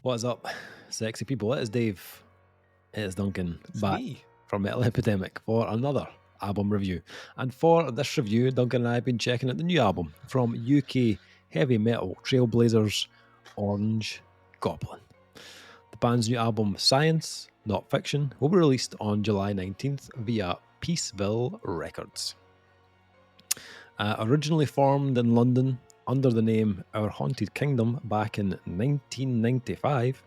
What is up, sexy people? It is Dave. It is Duncan It's back me. from Metal Epidemic for another album review. And for this review, Duncan and I have been checking out the new album from UK heavy metal trailblazers, Orange Goblin. The band's new album, Science, Not Fiction, will be released on July 19th via Peaceville Records. Originally formed in London under the name Our Haunted Kingdom back in 1995,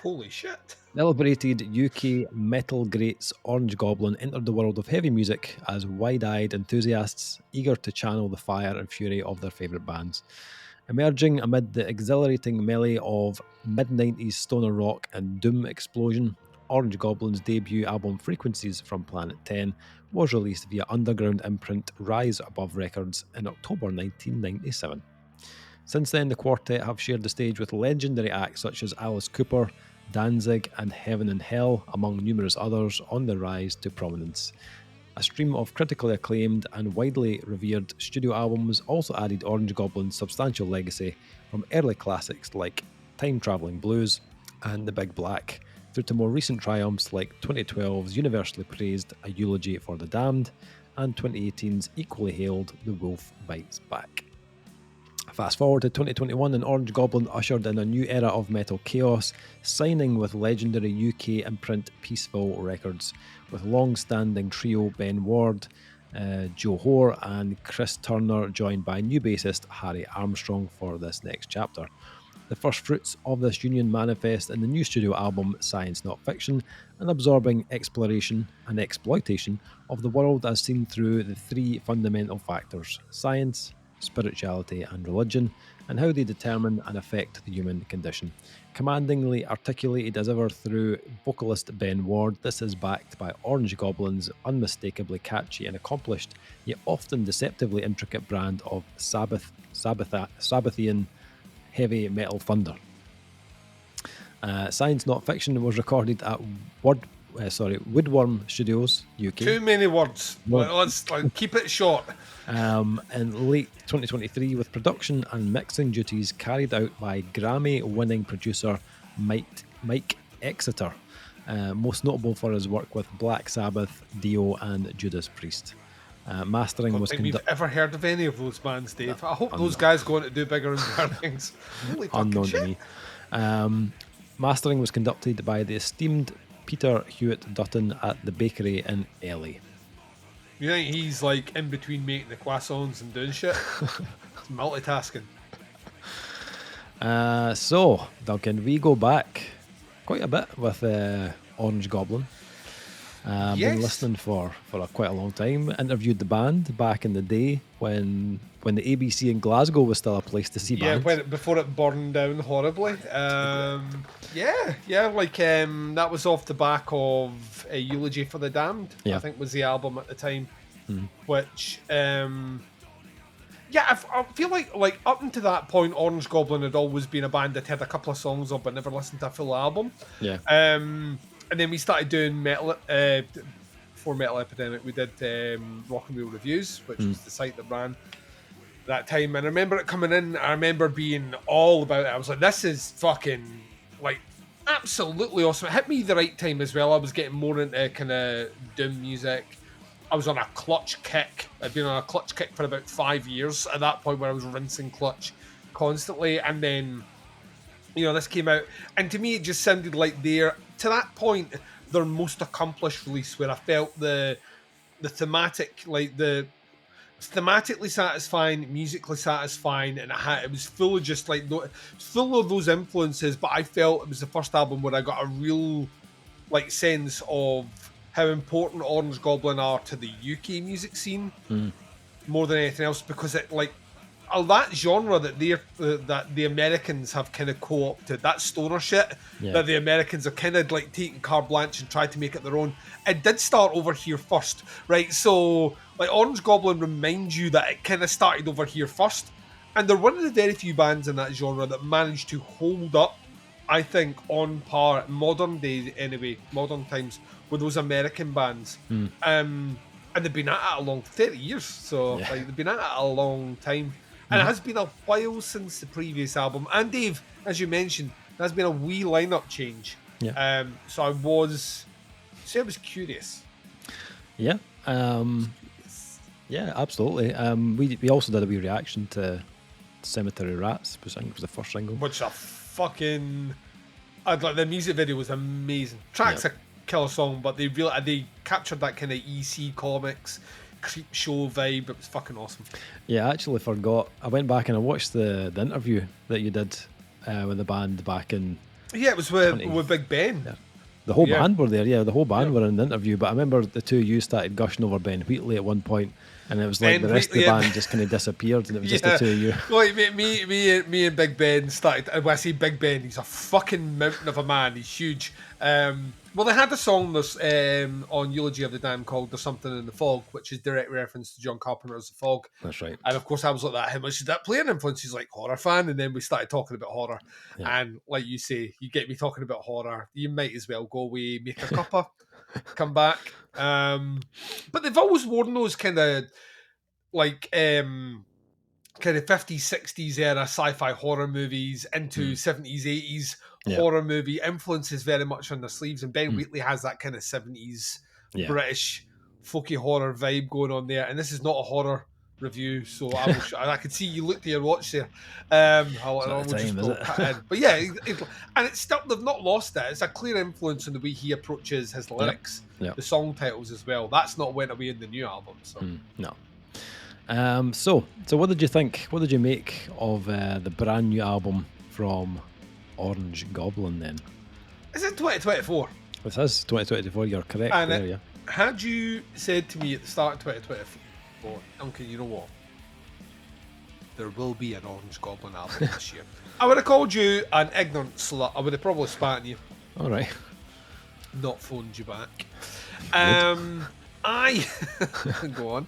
Holy shit. celebrated UK metal greats Orange Goblin entered the world of heavy music as wide-eyed enthusiasts eager to channel the fire and fury of their favourite bands. Emerging amid the exhilarating melee of mid-90s stoner rock and doom explosion, Orange Goblin's debut album Frequencies from Planet 10 was released via underground imprint Rise Above Records in October 1997. Since then, the quartet have shared the stage with legendary acts such as Alice Cooper, Danzig, and Heaven and Hell, among numerous others, on the rise to prominence. A stream of critically acclaimed and widely revered studio albums also added Orange Goblin's substantial legacy from early classics like Time Travelling Blues and The Big Black, through to more recent triumphs like 2012's universally praised A Eulogy for the Damned and 2018's equally hailed The Wolf Bites Back. Fast forward to 2021 and Orange Goblin ushered in a new era of metal chaos, signing with legendary UK imprint Peaceville Records, with long-standing trio Ben Ward, Joe Hoare and Chris Turner, joined by new bassist Harry Armstrong for this next chapter. The first fruits of this union manifest in the new studio album Science Not Fiction, an absorbing exploration and exploitation of the world as seen through the three fundamental factors: science, spirituality and religion, and how they determine and affect the human condition. Commandingly articulated as ever through vocalist Ben Ward, this is backed by Orange Goblin's unmistakably catchy and accomplished, yet often deceptively intricate brand of Sabbathian heavy metal thunder. Science Not Fiction was recorded at Woodworm Studios, UK. Too many words. Let's keep it short. In late 2023, with production and mixing duties carried out by Grammy-winning producer Mike Exeter, most notable for his work with Black Sabbath, Dio, and Judas Priest. Mastering was we've ever heard of any of those bands, Dave. I hope those guys go on to do bigger and better things. Holy fucking shit. To me. Mastering was conducted by the esteemed Peter Hewitt Dutton at the Bakery in LA. You think he's like in between making the croissants and doing shit? It's multitasking. So, Duncan, we go back quite a bit with Orange Goblin. Yes. Been listening for quite a long time. Interviewed the band back in the day when the ABC in Glasgow was still a place to see bands. Yeah, before it burned down horribly. That was off the back of A Eulogy for the Damned, I think was the album at the time. Which, I feel like up until that point, Orange Goblin had always been a band that had a couple of songs of but never listened to a full album. Yeah. And then we started doing metal, before Metal Epidemic, we did Rock and Roll Reviews, which was the site that ran that time. And I remember it coming in, I remember being all about it. I was like, this is fucking, like, absolutely awesome. It hit me the right time as well. I was getting more into kind of doom music. I was on a Clutch kick. I'd been on a Clutch kick for about 5 years at that point, where I was rinsing Clutch constantly. And then, this came out. And to me, it just sounded like to that point, their most accomplished release, where I felt the thematic, like the thematically satisfying, musically satisfying, and it was full of just like full of those influences. But I felt it was the first album where I got a real like sense of how important Orange Goblin are to the UK music scene more than anything else, because it like that genre that the Americans have kind of co-opted, that stoner shit that the Americans have kind of like taken carte blanche and tried to make it their own. It did start over here first, right? So like Orange Goblin reminds you that it kind of started over here first, and they're one of the very few bands in that genre that managed to hold up, I think, on par, modern days anyway, modern times, with those American bands. And they've been at it a long 30 years, so like they've been at it a long time. And it has been a while since the previous album. And Dave, as you mentioned, There's been a wee lineup change. Yeah. So I was curious. Yeah. Yeah, absolutely. We also did a wee reaction to Cemetery Rats, which I think was the first single. Which a fucking... like the music video was amazing. Track's a killer song, but they captured that kind of EC Comics creep show vibe. It was fucking awesome. Yeah, I actually forgot. I went back and I watched the interview that you did with the band back in... Yeah, it was with Big Ben. Yeah. The whole band were there, the whole band were in the interview, but I remember the two of you started gushing over Ben Wheatley at one point, and it was like the rest of the band just kind of disappeared, and it was just the two of you. Like, me and Big Ben started, and when I say Big Ben, he's a fucking mountain of a man, he's huge. Well, they had a song on Eulogy of the Damned called There's Something in the Fog, which is direct reference to John Carpenter's The Fog. That's right. And of course, I was like, how much did that play an influence? He's like, horror fan. And then we started talking about horror. Yeah. And like you say, you get me talking about horror, you might as well go away, make a cuppa, come back. But they've always worn those kind of like kind of 50s, 60s era sci-fi horror movies into 70s, 80s horror movie influences very much on their sleeves. And Ben Wheatley has that kind of 70s British folky horror vibe going on there. And this is not a horror review, so I could see you looked at your watch there. But yeah, and it's still, they've not lost it. It's a clear influence on the way he approaches his lyrics, the song titles as well. That's not went away in the new album. So no. So what did you think? What did you make of the brand new album from Orange Goblin then? Is it 2024? This is 2024, you're correct. And there, had you said to me at the start of 2024, Duncan, you know what? There will be an Orange Goblin album this year. I would have called you an ignorant slut. I would have probably spat on you. All right. Not phoned you back. Go on.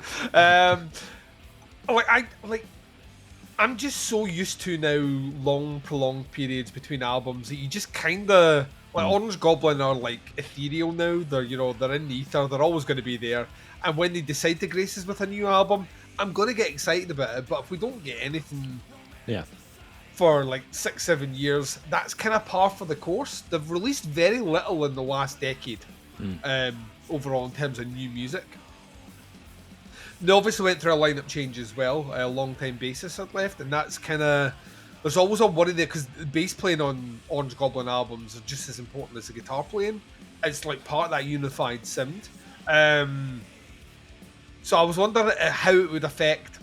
I'm just so used to now long prolonged periods between albums that you just kind of like Orange Goblin are like ethereal now. They're they're in the ether. They're always going to be there. And when they decide to grace us with a new album, I'm going to get excited about it. But if we don't get anything, for like 6-7 years, that's kind of par for the course. They've released very little in the last decade, overall in terms of new music. They obviously went through a lineup change as well. A long-time bassist had left, and that's kind of... There's always a worry there, because the bass playing on Orange Goblin albums are just as important as the guitar playing. It's like part of that unified sound. So I was wondering how it would affect...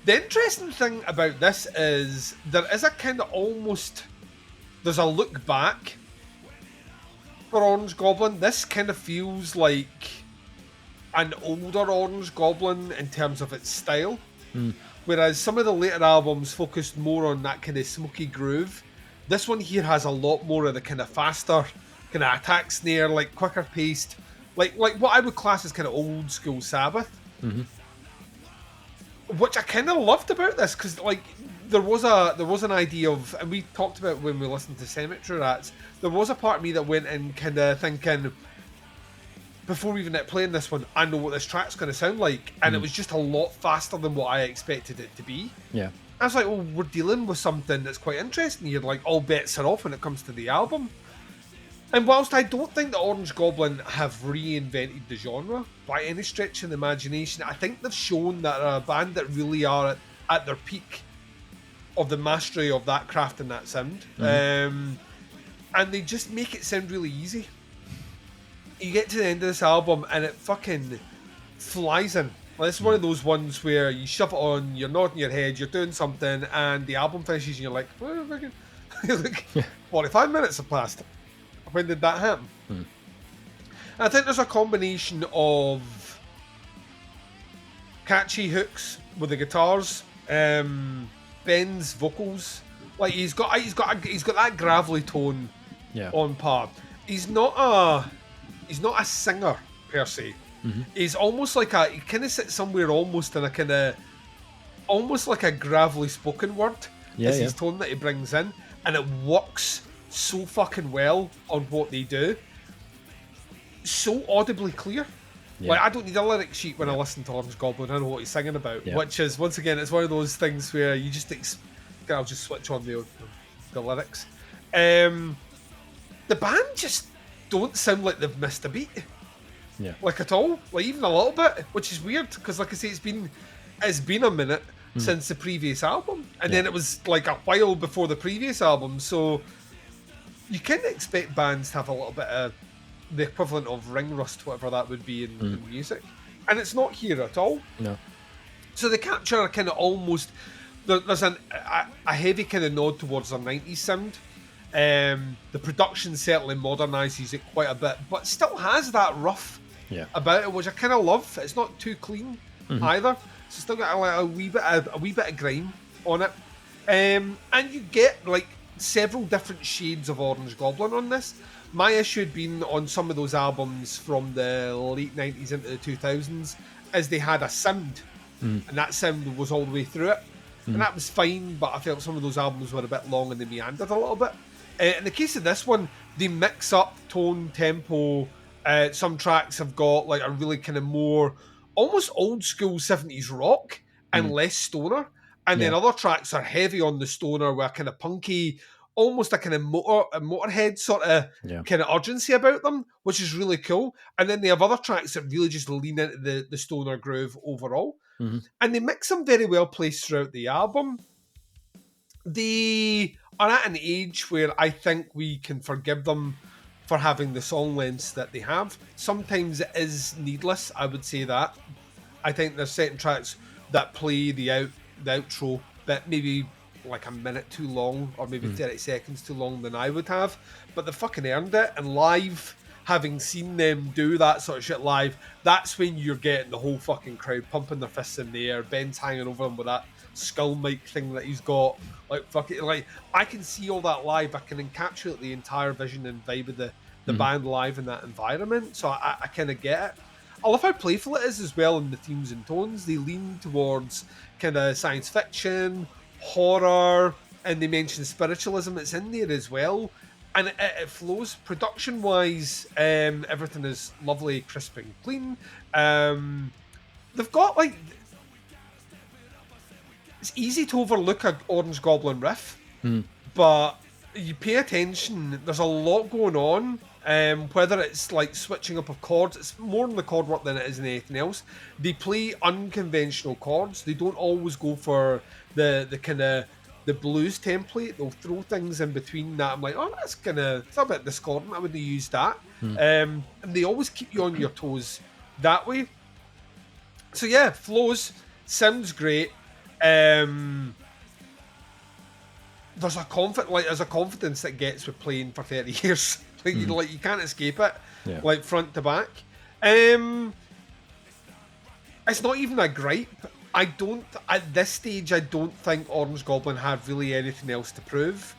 The interesting thing about this is there is a kind of almost... There's a look back for Orange Goblin. This kind of feels like an older Orange Goblin in terms of its style, whereas some of the later albums focused more on that kind of smoky groove. This one here has a lot more of the kind of faster kind of attack snare, like quicker paced, like what I would class as kind of old school Sabbath, which I kind of loved about this, because like there was an idea of, and we talked about when we listened to Cemetery Rats, there was a part of me that went in kind of thinking, before we even playing this one, I know what this track's going to sound like. And it was just a lot faster than what I expected it to be. Yeah. I was like, well, we're dealing with something that's quite interesting. You're like, all bets are off when it comes to the album. And whilst I don't think the Orange Goblin have reinvented the genre by any stretch of the imagination, I think they've shown that they're a band that really are at their peak of the mastery of that craft and that sound. And they just make it sound really easy. You get to the end of this album and it fucking flies in. Like, it's one of those ones where you shove it on, you're nodding your head, you're doing something, and the album finishes and you're like, like 45 minutes have passed. When did that happen? I think there's a combination of catchy hooks with the guitars, Ben's vocals. Like he's got that gravelly tone on par. He's not a singer per se. He's almost like he kind of sits somewhere almost in a kind of almost like a gravelly spoken word. Is his tone that he brings in, and it works so fucking well on what they do. So audibly clear. Like I don't need a lyric sheet when I listen to Orange Goblin. I know what he's singing about. Which is, once again, it's one of those things where you just I'll just switch on the lyrics. The band just don't sound like they've missed a beat. Yeah. Like at all. Like even a little bit, which is weird because like I say, it's been a minute since the previous album. And then it was like a while before the previous album. So you kind of expect bands to have a little bit of the equivalent of ring rust, whatever that would be in music. And it's not here at all. No. So they capture a kind of almost... There's a heavy kind of nod towards their 90s sound. The production certainly modernises it quite a bit, but still has that rough about it, which I kind of love. It's not too clean either. So still got a wee bit of grime on it. And you get like several different shades of Orange Goblin on this. My issue had been on some of those albums from the late 90s into the 2000s is they had a sound, and that sound was all the way through it. And that was fine, but I felt some of those albums were a bit long and they meandered a little bit. In the case of this one, they mix up tone, tempo. Some tracks have got like a really kind of more almost old school 70s rock and less stoner. And then other tracks are heavy on the stoner with a kind of punky, almost a kind of Motorhead sort of kind of urgency about them, which is really cool. And then they have other tracks that really just lean into the stoner groove overall. And they mix them very well placed throughout the album. They are at an age where I think we can forgive them for having the song lengths that they have. Sometimes it is needless, I would say that. I think there's certain tracks that play the outro bit maybe like a minute too long, or maybe 30 seconds too long than I would have, but they fucking earned it. And live, having seen them do that sort of shit live, that's when you're getting the whole fucking crowd pumping their fists in the air. Ben's hanging over them with that skull mic thing that he's got. Like, fuck it, like, I can see all that live. I can encapsulate the entire vision and vibe of the band live in that environment. So I kind of get it. I love how playful it is as well in the themes and tones. They lean towards kind of science fiction, horror, and they mention spiritualism. It's in there as well. And it flows. Production-wise, everything is lovely, crisp and clean. They've got, like... It's easy to overlook an Orange Goblin riff, but you pay attention, there's a lot going on. Whether it's like switching up of chords, it's more in the chord work than it is in anything else. They play unconventional chords. They don't always go for the kind of the blues template. They'll throw things in between that. I'm like, oh, it's a bit discordant. I wouldn't use that. And they always keep you on your toes that way. So yeah, flows, sounds great. There's a confidence that gets with playing for 30 years. Like, you can't escape it, like front to back. It's not even a gripe. At this stage, I don't think Orange Goblin have really anything else to prove.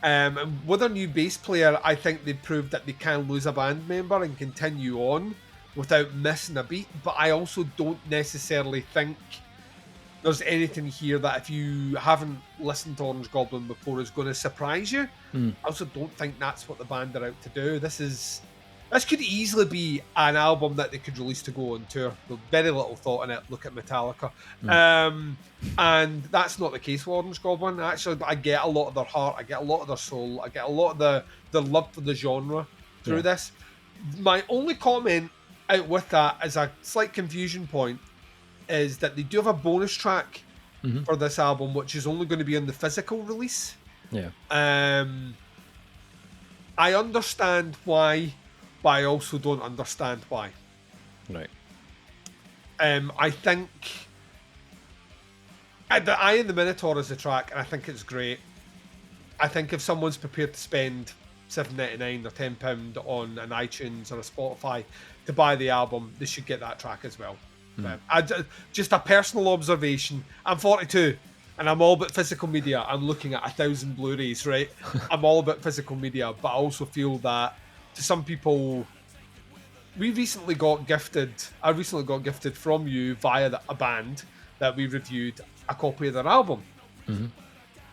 And with a new bass player, I think they've proved that they can lose a band member and continue on without missing a beat. But I also don't necessarily think there's anything here that if you haven't listened to Orange Goblin before is going to surprise you. I also don't think that's what the band are out to do. This could easily be an album that they could release to go on tour. With very little thought in it. Look at Metallica. And that's not the case with Orange Goblin. Actually, I get a lot of their heart. I get a lot of their soul. I get a lot of the love for the genre through this. My only comment out with that as a slight confusion point is that they do have a bonus track for this album, which is only going to be on the physical release. I understand why, but I also don't understand why. Right. I think the Eye in the Minotaur is a track, and I think it's great. I think if someone's prepared to spend $7.99 or £10 on an iTunes or a Spotify to buy the album, they should get that track as well. Just a personal observation. I'm 42 and I'm all about physical media. I'm looking at 1,000 Blu-rays, right? I'm all about physical media, but I also feel that to some people, I recently got gifted from you via a band that we reviewed a copy of their album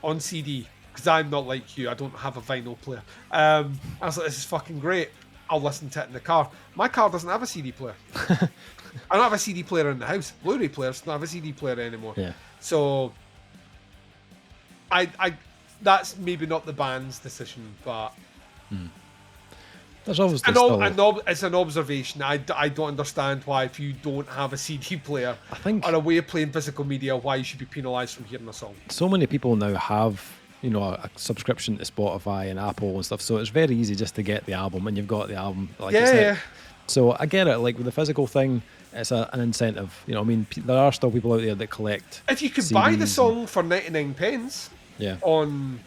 on CD, because I'm not like you. I don't have a vinyl player. I was like, this is fucking great. I'll listen to it in the car. My car doesn't have a CD player. I don't have a CD player in the house. Blu-ray players don't have a CD player anymore. So that's maybe not the band's decision, but There's obviously it's an observation. I don't understand why, if you don't have a CD player I think or a way of playing physical media, why you should be penalised from hearing a song. so many people now have, you know, a subscription to Spotify and Apple and stuff, so it's very easy just to get the album, and you've got the album. Like, Yeah. So I get it. Like with the physical thing, it's an incentive. You know, I mean, there are still people out there that collect. If you could CDs buy the song for 99 pence Yeah. on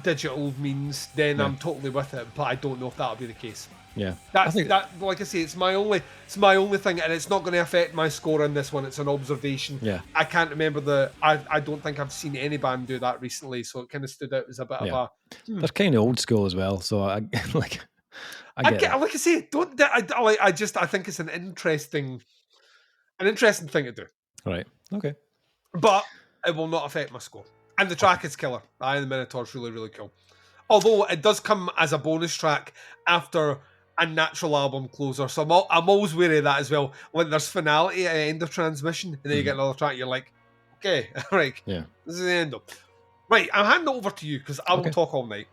digital means, then Yeah. I'm totally with it. But I don't know if that'll be the case. Yeah. That, like I say, it's my only thing, and it's not going to affect my score on this one. It's an observation. Yeah. I can't remember I don't think I've seen any band do that recently, so it kind of stood out as a bit of a. They're kind of old school as well, so I like. I get it. Like I say, I think it's an interesting thing to do, Right. Okay. but it will not affect my score. And the track is killer. Eye of the Minotaur is really, really cool. Although it does come as a bonus track after a natural album closer, so I'm always wary of that as well. When there's finality at the end of transmission, and then you get another track, you're like, okay, right, Yeah. this is the end of. Right, I'm handing it over to you because I will talk all night.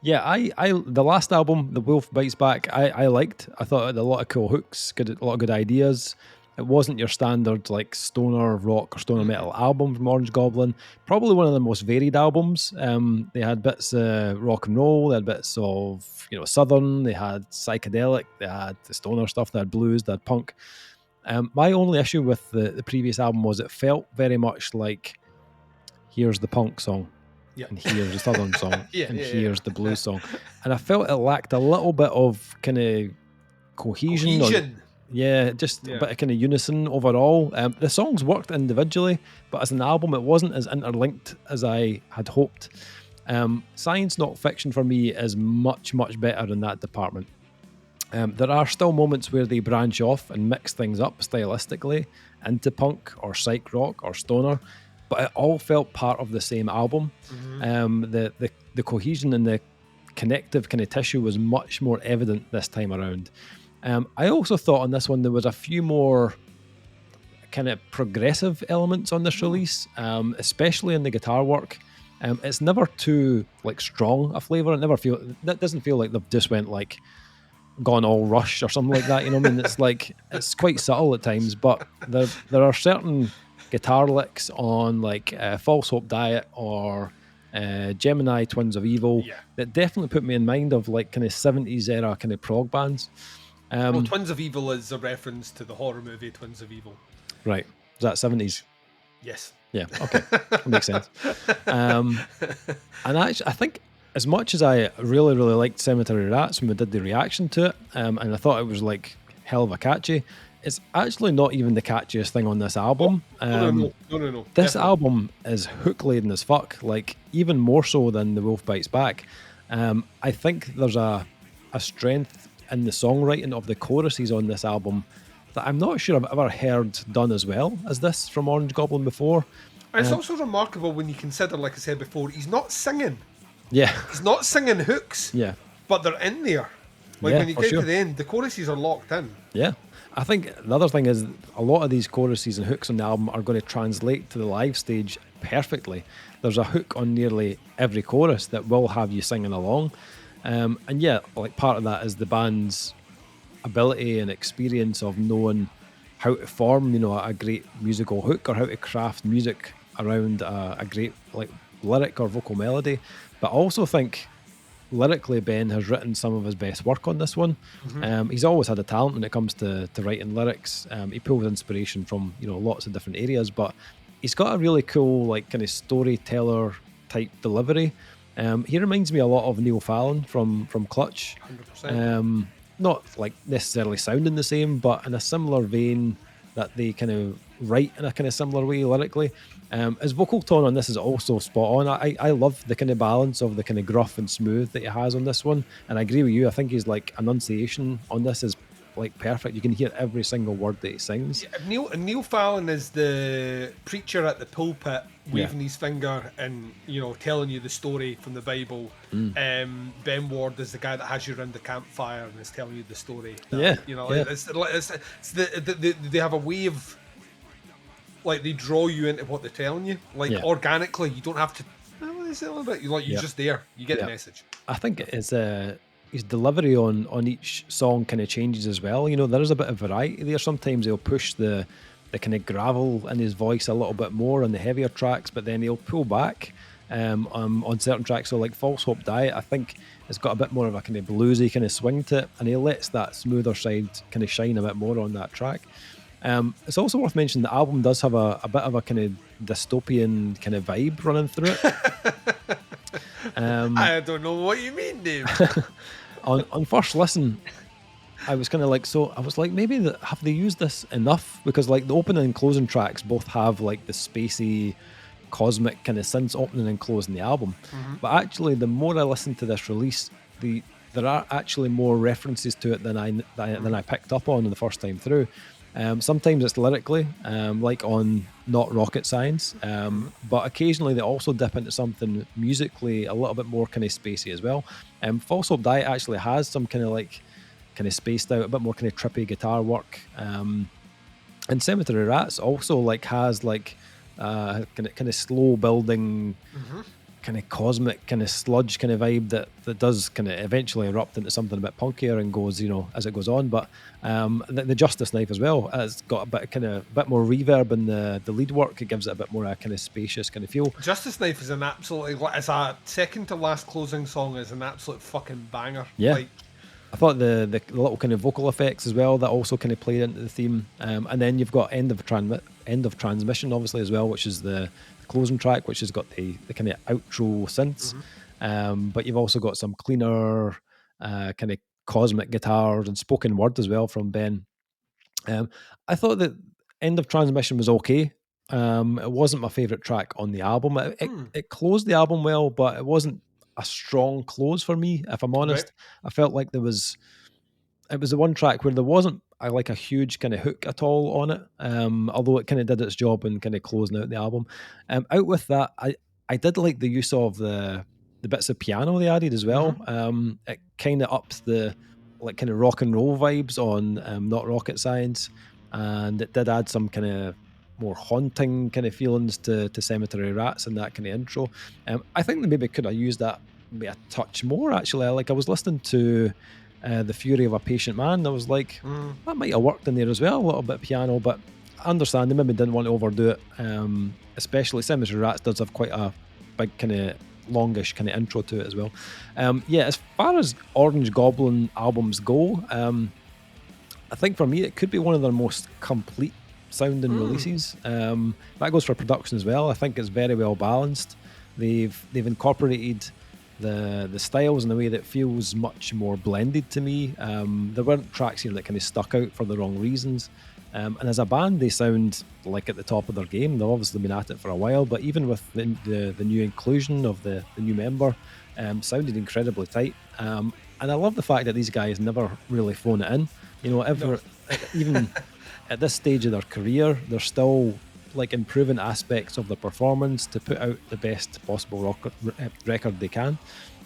Yeah, I the last album, The Wolf Bites Back, I liked. I thought it had a lot of cool hooks, a lot of good ideas. It wasn't your standard like stoner rock or stoner metal album from Orange Goblin. Probably one of the most varied albums. They had bits of rock and roll, they had bits of, you know, southern, they had psychedelic, they had the stoner stuff, they had blues, they had punk. My only issue with the previous album was it felt very much like, here's the punk song, and here's the southern song, here's the blues song. And I felt it lacked a little bit of kind of cohesion. Just a bit of kind of unison overall. The songs worked individually, but as an album, it wasn't as interlinked as I had hoped. Science Not Fiction for me is much, much better in that department. There are still moments where they branch off and mix things up stylistically into punk or psych rock or stoner, but it all felt part of the same album. The cohesion and the connective kind of tissue was much more evident this time around. I also thought on this one there was a few more kind of progressive elements on this release, especially in the guitar work. It's never too like strong a flavour. That doesn't feel like they've just went like gone all Rush or something like that. You know what I mean? It's like it's quite subtle at times, but there are certain guitar licks on like False Hope Diet or Gemini Twins of Evil that definitely put me in mind of like kind of 70s era kind of prog bands. Twins of Evil is a reference to the horror movie Twins of Evil. Right. Is that 70s? Yes. Yeah, okay. That makes sense. And actually, I think as much as I really, really liked Cemetery Rats when we did the reaction to it, and I thought it was like hell of a catchy, it's actually not even the catchiest thing on this album. No. This album is hook-laden as fuck, like even more so than The Wolf Bites Back. I think there's a strength in the songwriting of the choruses on this album that I'm not sure I've ever heard done as well as this from Orange Goblin before. It's also remarkable when you consider, like I said before, he's not singing. Yeah. He's not singing hooks. Yeah. But they're in there. Like when you get to the end, the choruses are locked in. Yeah. I think the other thing is a lot of these choruses and hooks on the album are going to translate to the live stage perfectly. There's a hook on nearly every chorus that will have you singing along. And yeah, like part of that is the band's ability and experience of knowing how to form, you know, a great musical hook or how to craft music around a great like lyric or vocal melody. But I also think lyrically Ben has written some of his best work on this one. He's always had a talent when it comes to writing lyrics. He pulls inspiration from, you know, lots of different areas, but he's got a really cool like kind of storyteller type delivery. He reminds me a lot of Neil Fallon from Clutch. 100%. Not like necessarily sounding the same, but in a similar vein that they kind of write in a kind of similar way lyrically. His vocal tone on this is also spot on. I love the kind of balance of the kind of gruff and smooth that he has on this one. And I agree with you. I think his like enunciation on this is like perfect. You can hear every single word that he sings. Yeah, Neil Fallon is the preacher at the pulpit waving his finger and, you know, telling you the story from the Bible. Ben Ward is the guy that has you around the campfire and is telling you the story. They have a way of like they draw you into what they're telling you, like organically. You don't have to. You're just there. You get the message. I think it's his delivery on each song kind of changes as well. You know, there is a bit of variety there. Sometimes he'll push the kind of gravel in his voice a little bit more on the heavier tracks, but then he'll pull back on certain tracks. So like False Hope Diet, I think it's got a bit more of a kind of bluesy kind of swing to it, and he lets that smoother side kind of shine a bit more on that track. It's also worth mentioning the album does have a bit of a kind of dystopian kind of vibe running through it. I don't know what you mean, Dave. on first listen, I was kind of like, so I was like, maybe have they used this enough? Because like the opening and closing tracks both have like the spacey, cosmic kind of synths opening and closing the album. But actually, the more I listened to this release, there are actually more references to it than I picked up on the first time through. Sometimes it's lyrically, like on Not Rocket Science, but occasionally they also dip into something musically a little bit more kind of spacey as well. False Hope Diet actually has some kind of spaced out, a bit more kind of trippy guitar work. And Cemetery Rats also like has like kind of slow building, kind of cosmic, kind of sludge kind of vibe that does kind of eventually erupt into something a bit punkier and goes, you know, as it goes on. But the Justice Knife as well has got a bit more reverb in the lead work. It gives it a bit more a kind of spacious kind of feel. Justice Knife is it's a second to last closing song, is an absolute fucking banger. Yeah. Like, I thought the little kind of vocal effects as well that also kind of played into the theme, and then you've got End of Transmission obviously as well, which is the closing track, which has got the kind of outro synths, but you've also got some cleaner kind of cosmic guitars and spoken word as well from Ben. I thought that End of Transmission was okay. It wasn't my favorite track on the album. It closed the album well, but it wasn't a strong close for me, if I'm honest. Right. I felt like it was the one track where there wasn't a huge kind of hook at all on it, although it kind of did its job in kind of closing out the album. Out with that, I did like the use of the bits of piano they added as well. It kind of ups the like kind of rock and roll vibes on Not Rocket Science, and it did add some kind of more haunting kind of feelings to Cemetery Rats in that kind of intro. I think they maybe could have used that maybe a touch more actually. Like I was listening to The Fury of a Patient Man, I was like, that might have worked in there as well, a little bit of piano, but I understand they maybe didn't want to overdo it. Especially Cemetery Rats does have quite a big kind of longish kind of intro to it as well. As far as Orange Goblin albums go, I think for me it could be one of their most complete sounding releases. That goes for production as well. I think it's very well balanced. They've incorporated the styles in a way that feels much more blended to me. There weren't tracks here that kind of stuck out for the wrong reasons. And as a band, they sound like at the top of their game. They've obviously been at it for a while, but even with the new inclusion of the new member, sounded incredibly tight. And I love the fact that these guys never really phone it in. You know, even at this stage of their career, they're still like improving aspects of their performance to put out the best possible record they can.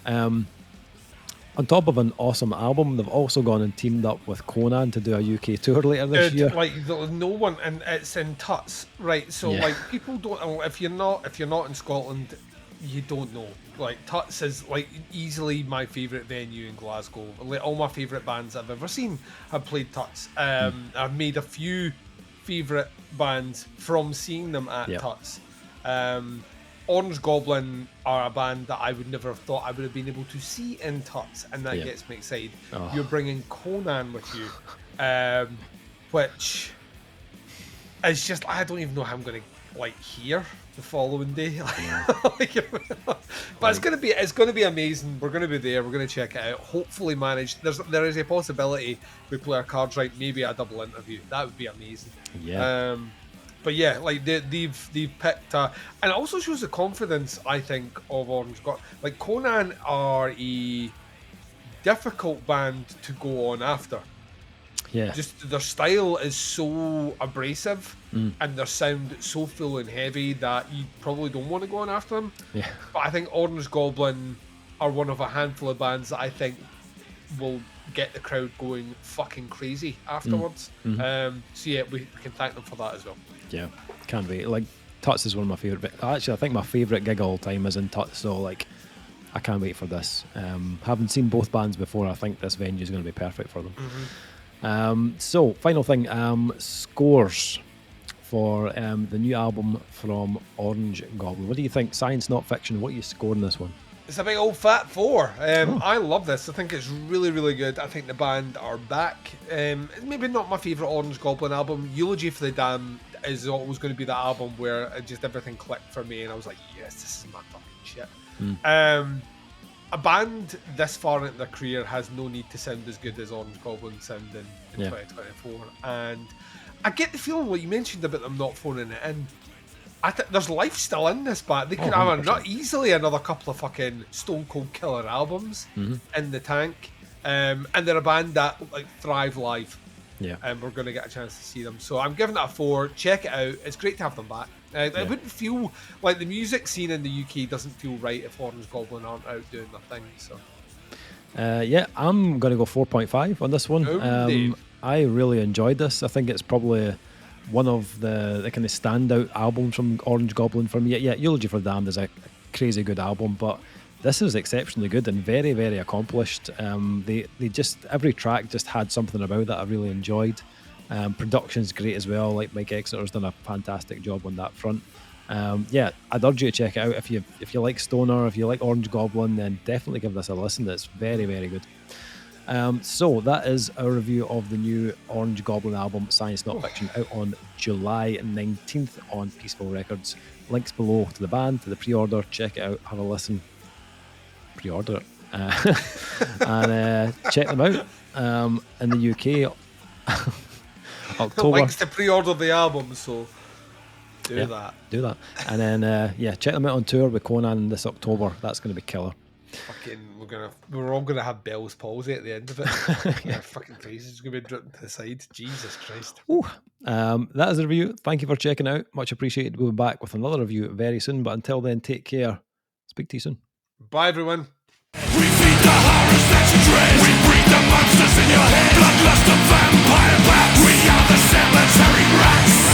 On top of an awesome album, they've also gone and teamed up with Conan to do a UK tour later this year. Like no one, and it's in Tuts, right? So like people don't. If you're not in Scotland, you don't know. Like Tuts is like easily my favourite venue in Glasgow. Like all my favourite bands I've ever seen have played Tuts. I've made a few favourite bands from seeing them at Tuts. Orange Goblin are a band that I would never have thought I would have been able to see in Tuts, and that gets me excited. You're bringing Conan with you, which is just, I don't even know how I'm going to like hear the following day. But it's gonna be amazing. We're gonna be there. We're gonna check it out. Hopefully manage. There is a possibility we play our cards right. Maybe a double interview. That would be amazing. Yeah. But yeah, like they've picked and it also shows the confidence, I think, of Orange Goblin. Like Conan are a difficult band to go on after. Yeah. Just their style is so abrasive and their sound so full and heavy that you probably don't want to go on after them. Yeah. But I think Orange Goblin are one of a handful of bands that I think will get the crowd going fucking crazy afterwards. So yeah, we can thank them for that as well. Yeah. Can't wait. Like, Tuts is one of my favourite. Actually, I think my favourite gig of all time is in Tuts. So, like, I can't wait for this. Having seen both bands before, I think this venue is going to be perfect for them. So, final thing, scores for the new album from Orange Goblin. What do you think? Science, not fiction. What are you scoring this one? It's a big old fat 4. I love this. I think it's really, really good. I think the band are back. Maybe not my favourite Orange Goblin album. Eulogy for the Damned is always going to be the album where just everything clicked for me, and I was like, yes, this is my fucking shit. A band this far into their career has no need to sound as good as Orange Goblin sound in 2024. And I get the feeling, what you mentioned about them not phoning it in. There's life still in this band. They could have not easily another couple of fucking Stone Cold Killer albums in the tank. And they're a band that like thrive live. Yeah. And we're going to get a chance to see them. So I'm giving it a 4. Check it out. It's great to have them back. It wouldn't feel like the music scene in the UK doesn't feel right if Orange Goblin aren't out doing their thing. So I'm going to go 4.5 on this one. I really enjoyed this. I think it's probably one of the kind of standout albums from Orange Goblin for me. Yeah, Eulogy for the Damned is a crazy good album, but this is exceptionally good and very, very accomplished. They just, every track just had something about that I really enjoyed. Production's great as well. Like Mike Exeter's done a fantastic job on that front. I'd urge you to check it out. If you like Stoner, if you like Orange Goblin, then definitely give this a listen. It's very, very good. So that is our review of the new Orange Goblin album, Science Not Fiction, out on July 19th on Peaceville Records. Links below to the band, to the pre-order. Check it out, have a listen, pre-order it, and check them out. In the UK, October. Links to pre-order the album, so do that. And then check them out on tour with Conan this October. That's going to be killer. Fucking, we're all gonna have Bell's palsy at the end of it. Fucking crazy. It's gonna be dripping to the side. Jesus Christ. That is the review. Thank you for checking out. Much appreciated. We'll be back with another review very soon. But until then, take care. Speak to you soon. Bye, everyone. We feed the horrors that you dread. We breed the monsters in your head. Bloodlust of vampire bats. We are the cemetery rats.